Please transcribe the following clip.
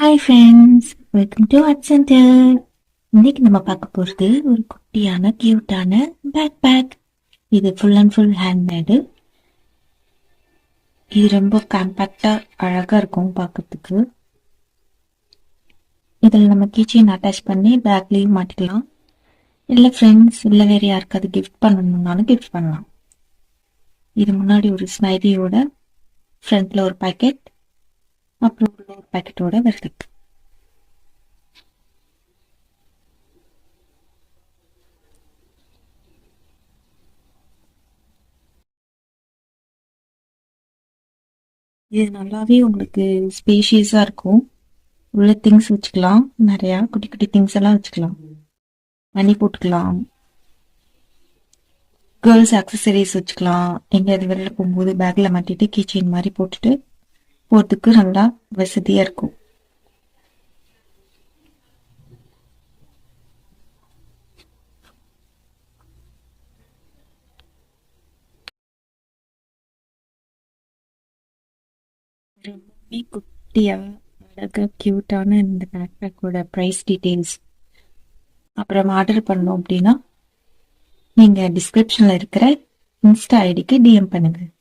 Hi friends, welcome to art centre. இன்னைக்கு நம்ம பார்க்க போகிறது ஒரு குட்டியான கியூட்டான பேக் பேக். இது ஃபுல் அண்ட் ஃபுல் ஹேண்ட்மேடு. இது ரொம்ப காம்பேக்டாக அழகாக இருக்கும் பார்க்கறதுக்கு. இதில் நம்ம கீச்செயின் அட்டாச் பண்ணி பேக்லேயும் மாட்டிக்கலாம். இல்லை ஃப்ரெண்ட்ஸ், இல்லை வேறு யாருக்காவது கிஃப்ட் பண்ணணுன்னாலும் கிஃப்ட் பண்ணலாம். இது முன்னாடி ஒரு ஸ்மைலியோட ஃப்ரண்ட்டில் ஒரு பேக்கெட், அப்புறம் ஒரு பேக்கெட்டோட வருது. இது நல்லாவே உங்களுக்கு ஸ்பேஷியஸாக இருக்கும். உள்ள திங்ஸ் வச்சுக்கலாம், நிறையா குட்டி குட்டி திங்ஸ் எல்லாம் வச்சுக்கலாம். மணி போட்டுக்கலாம், கேர்ள்ஸ் அக்சசரிஸ் வச்சுக்கலாம். எங்கேயாவது வெளில போகும்போது பேக்கில் மாட்டிட்டு கீச்செயின் மாதிரி போட்டுட்டு போகிறதுக்கு நல்லா வசதியாக இருக்கும். ரொம்பவே குட்டியாக அழகாக க்யூட்டான இந்த பேக் பேக்கோட ப்ரைஸ் டீட்டெயில்ஸ் அப்புறம் ஆர்டர் பண்ணோம் அப்படின்னா நீங்கள் டிஸ்கிரிப்ஷனில் இருக்கிற இன்ஸ்டா ஐடிக்கு டிஎம் பண்ணுங்கள்.